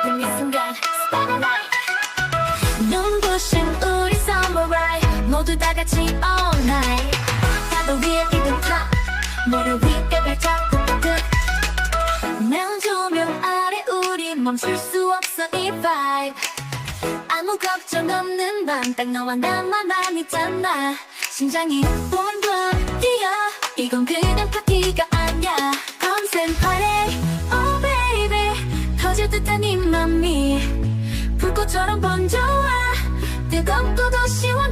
지금 이 순간 Starlight 눈부신 우리 summer ride 모두 다 같이 all night 파도 위에 이름 drop 모래 위에 펼쳐 내온 조명 아래 우리 멈출 수 없어 이 vibe 아무 걱정 없는 밤 딱 너와 나만 있잖아 심장이 붕붕 뛰어 이건 그냥 파티가 아니야 밤샘 party oh baby 터질 듯한 이 맘이 불꽃처럼 번져와 뜨겁고도 시원한